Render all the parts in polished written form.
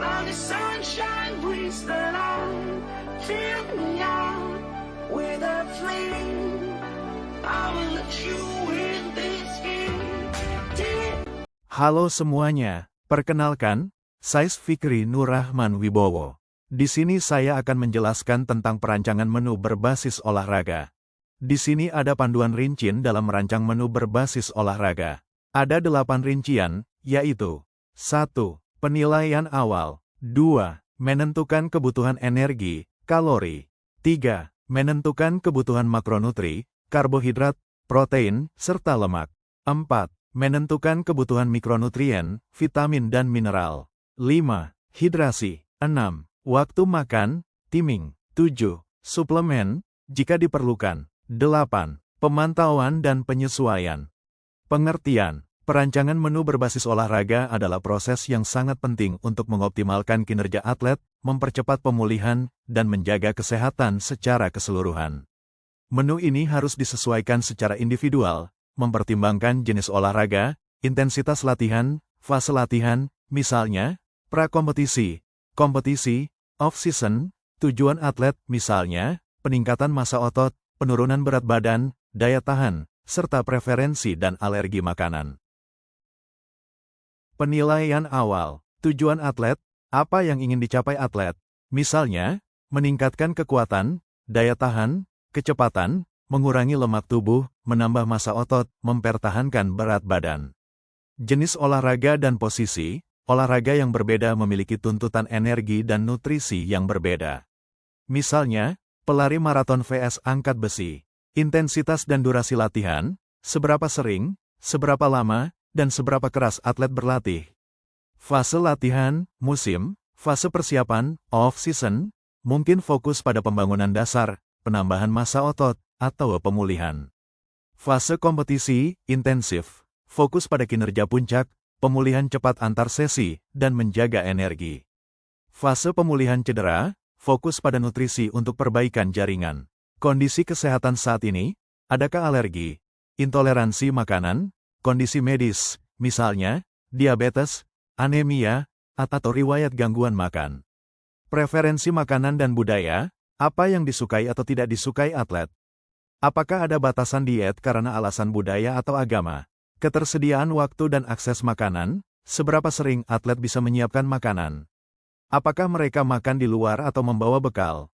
Like the sunshine breeze that I fill me out with a flame. I will let you in this game. Halo semuanya, perkenalkan, saya Fikri Nur Rahman Wibowo. Di sini saya akan menjelaskan tentang perancangan menu berbasis olahraga. Di sini ada panduan rincian dalam merancang menu berbasis olahraga. Ada 8 rincian, yaitu 1. Penilaian awal 2. Menentukan kebutuhan energi, kalori 3. Menentukan kebutuhan makronutri, karbohidrat, protein, serta lemak 4. Menentukan kebutuhan mikronutrien, vitamin dan mineral 5. Hidrasi 6. Waktu makan, timing 7. Suplemen, jika diperlukan 8. Pemantauan dan penyesuaian. Pengertian, perancangan menu berbasis olahraga adalah proses yang sangat penting untuk mengoptimalkan kinerja atlet, mempercepat pemulihan, dan menjaga kesehatan secara keseluruhan. Menu ini harus disesuaikan secara individual, mempertimbangkan jenis olahraga, intensitas latihan, fase latihan, misalnya, prakompetisi, kompetisi, off-season, tujuan atlet, misalnya, peningkatan massa otot, penurunan berat badan, daya tahan, serta preferensi dan alergi makanan. Penilaian awal, tujuan atlet, apa yang ingin dicapai atlet, misalnya, meningkatkan kekuatan, daya tahan, kecepatan, mengurangi lemak tubuh, menambah massa otot, mempertahankan berat badan. Jenis olahraga dan posisi, olahraga yang berbeda memiliki tuntutan energi dan nutrisi yang berbeda. Misalnya, pelari maraton vs angkat besi. Intensitas dan durasi latihan, seberapa sering, seberapa lama, dan seberapa keras atlet berlatih. Fase latihan, musim, fase persiapan, off-season, mungkin fokus pada pembangunan dasar, penambahan massa otot, atau pemulihan. Fase kompetisi, intensif, fokus pada kinerja puncak, pemulihan cepat antar sesi, dan menjaga energi. Fase pemulihan cedera, fokus pada nutrisi untuk perbaikan jaringan. Kondisi kesehatan saat ini, adakah alergi, intoleransi makanan, kondisi medis, misalnya, diabetes, anemia, atau riwayat gangguan makan. Preferensi makanan dan budaya, apa yang disukai atau tidak disukai atlet. Apakah ada batasan diet karena alasan budaya atau agama? Ketersediaan waktu dan akses makanan, seberapa sering atlet bisa menyiapkan makanan? Apakah mereka makan di luar atau membawa bekal?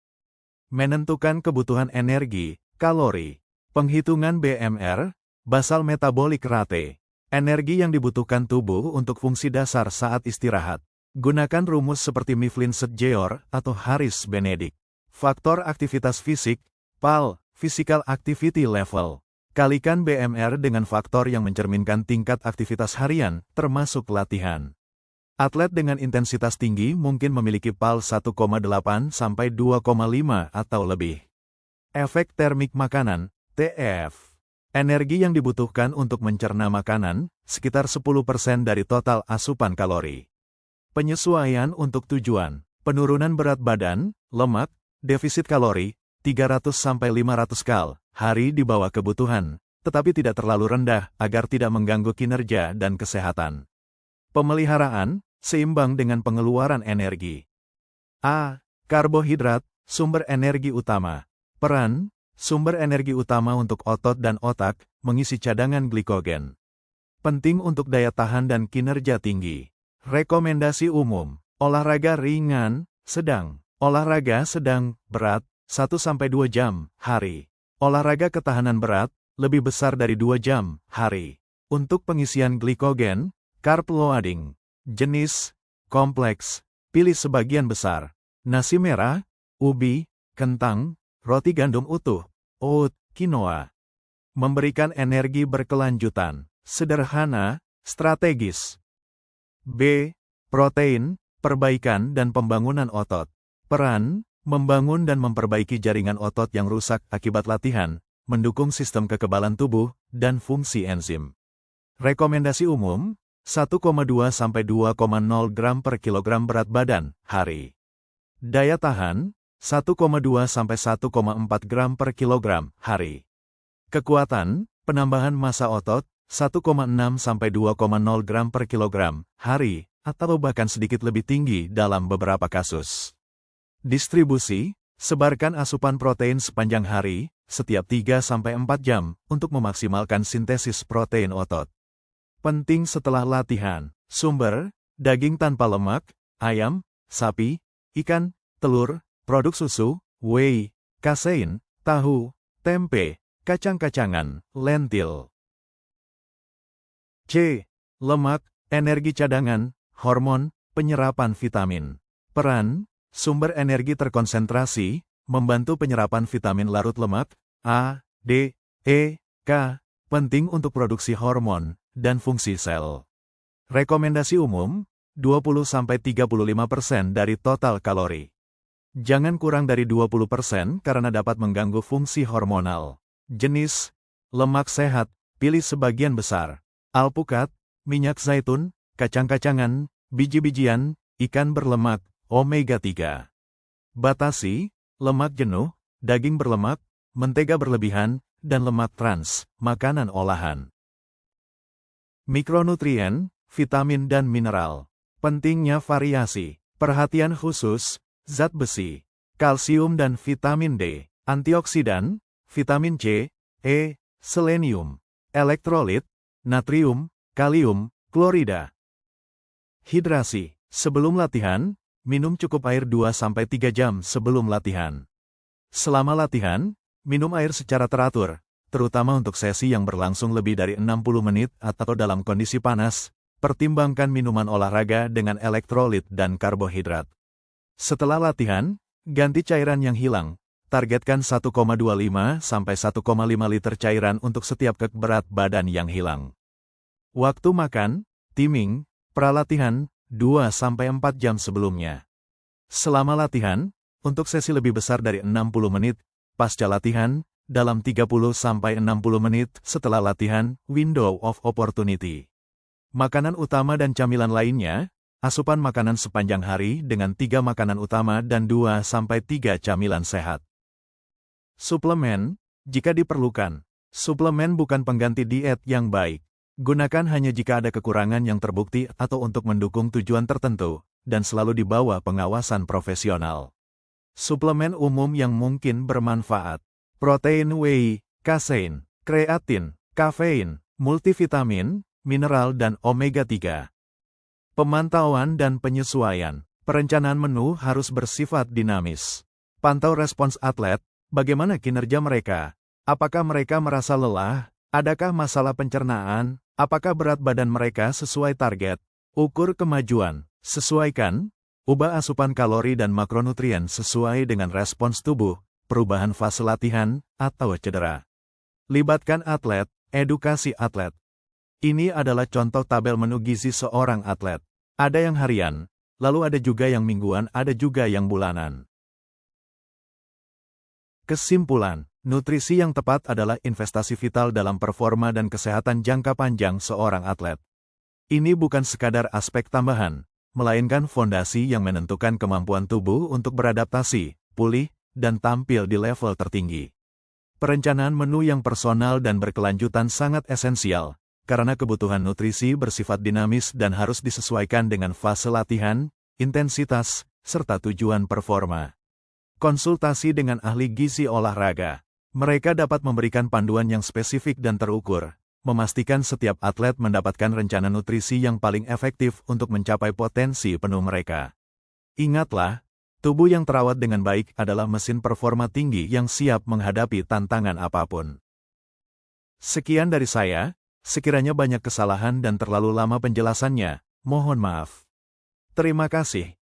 Menentukan kebutuhan energi, kalori, penghitungan BMR, basal metabolic rate, energi yang dibutuhkan tubuh untuk fungsi dasar saat istirahat. Gunakan rumus seperti Mifflin Jeor atau Harris Benedict. Faktor aktivitas fisik, PAL, Physical Activity Level. Kalikan BMR dengan faktor yang mencerminkan tingkat aktivitas harian, termasuk latihan. Atlet dengan intensitas tinggi mungkin memiliki PAL 1,8 sampai 2,5 atau lebih. Efek termik makanan, TEF. Energi yang dibutuhkan untuk mencerna makanan, sekitar 10% dari total asupan kalori. Penyesuaian untuk tujuan, penurunan berat badan, lemak, defisit kalori, 300 sampai 500 kal, hari di bawah kebutuhan, tetapi tidak terlalu rendah agar tidak mengganggu kinerja dan kesehatan. Pemeliharaan, seimbang dengan pengeluaran energi. A. Karbohidrat, sumber energi utama. Peran, sumber energi utama untuk otot dan otak, mengisi cadangan glikogen. Penting untuk daya tahan dan kinerja tinggi. Rekomendasi umum, olahraga ringan, sedang. Olahraga sedang, berat, 1-2 jam, hari. Olahraga ketahanan berat, lebih besar dari 2 jam, hari. Untuk pengisian glikogen, carb loading. Jenis, kompleks, pilih sebagian besar. Nasi merah, ubi, kentang, roti gandum utuh, oat, quinoa. Memberikan energi berkelanjutan, sederhana, strategis. B. Protein, perbaikan dan pembangunan otot. Peran, membangun dan memperbaiki jaringan otot yang rusak akibat latihan, mendukung sistem kekebalan tubuh, dan fungsi enzim. Rekomendasi umum, 1,2 sampai 2,0 gram per kilogram berat badan, hari. Daya tahan, 1,2 sampai 1,4 gram per kilogram, hari. Kekuatan, penambahan massa otot, 1,6 sampai 2,0 gram per kilogram, hari, atau bahkan sedikit lebih tinggi dalam beberapa kasus. Distribusi, sebarkan asupan protein sepanjang hari, setiap 3-4 jam, untuk memaksimalkan sintesis protein otot. Penting setelah latihan, sumber, daging tanpa lemak, ayam, sapi, ikan, telur, produk susu, whey, kasein, tahu, tempe, kacang-kacangan, lentil. C. Lemak, energi cadangan, hormon, penyerapan vitamin. Peran, sumber energi terkonsentrasi, membantu penyerapan vitamin larut lemak, A, D, E, K, penting untuk produksi hormon, dan fungsi sel. Rekomendasi umum, 20-35% dari total kalori. Jangan kurang dari 20% karena dapat mengganggu fungsi hormonal. Jenis, lemak sehat, pilih sebagian besar. Alpukat, minyak zaitun, kacang-kacangan, biji-bijian, ikan berlemak, omega 3. Batasi, lemak jenuh, daging berlemak, mentega berlebihan, dan lemak trans, makanan olahan. Mikronutrien, vitamin dan mineral. Pentingnya variasi, perhatian khusus, zat besi, kalsium dan vitamin D, antioksidan, vitamin C, E, selenium, elektrolit, natrium, kalium, klorida. Hidrasi, sebelum latihan, minum cukup air 2-3 jam sebelum latihan. Selama latihan, minum air secara teratur, terutama untuk sesi yang berlangsung lebih dari 60 menit atau dalam kondisi panas. Pertimbangkan minuman olahraga dengan elektrolit dan karbohidrat. Setelah latihan, ganti cairan yang hilang. Targetkan 1,25-1,5 liter cairan untuk setiap berat badan yang hilang. Waktu makan, timing, pralatihan, 2-4 jam sebelumnya. Selama latihan, untuk sesi lebih besar dari 60 menit, pasca latihan, dalam 30-60 menit setelah latihan, window of opportunity. Makanan utama dan camilan lainnya, asupan makanan sepanjang hari dengan 3 makanan utama dan 2-3 camilan sehat. Suplemen, jika diperlukan. Suplemen bukan pengganti diet yang baik. Gunakan hanya jika ada kekurangan yang terbukti atau untuk mendukung tujuan tertentu, dan selalu di bawah pengawasan profesional. Suplemen umum yang mungkin bermanfaat. Protein whey, kasein, kreatin, kafein, multivitamin, mineral dan omega 3. Pemantauan dan penyesuaian. Perencanaan menu harus bersifat dinamis. Pantau respons atlet, bagaimana kinerja mereka? Apakah mereka merasa lelah? Adakah masalah pencernaan? Apakah berat badan mereka sesuai target? Ukur kemajuan. Sesuaikan. Ubah asupan kalori dan makronutrien sesuai dengan respons tubuh, perubahan fase latihan, atau cedera. Libatkan atlet, edukasi atlet. Ini adalah contoh tabel menu gizi seorang atlet. Ada yang harian, lalu ada juga yang mingguan, ada juga yang bulanan. Kesimpulan, nutrisi yang tepat adalah investasi vital dalam performa dan kesehatan jangka panjang seorang atlet. Ini bukan sekadar aspek tambahan, melainkan fondasi yang menentukan kemampuan tubuh untuk beradaptasi, pulih, dan tampil di level tertinggi. Perencanaan menu yang personal dan berkelanjutan sangat esensial, karena kebutuhan nutrisi bersifat dinamis dan harus disesuaikan dengan fase latihan, intensitas, serta tujuan performa. Konsultasi dengan ahli gizi olahraga. Mereka dapat memberikan panduan yang spesifik dan terukur, memastikan setiap atlet mendapatkan rencana nutrisi yang paling efektif untuk mencapai potensi penuh mereka. Ingatlah, tubuh yang terawat dengan baik adalah mesin performa tinggi yang siap menghadapi tantangan apapun. Sekian dari saya. Sekiranya banyak kesalahan dan terlalu lama penjelasannya, mohon maaf. Terima kasih.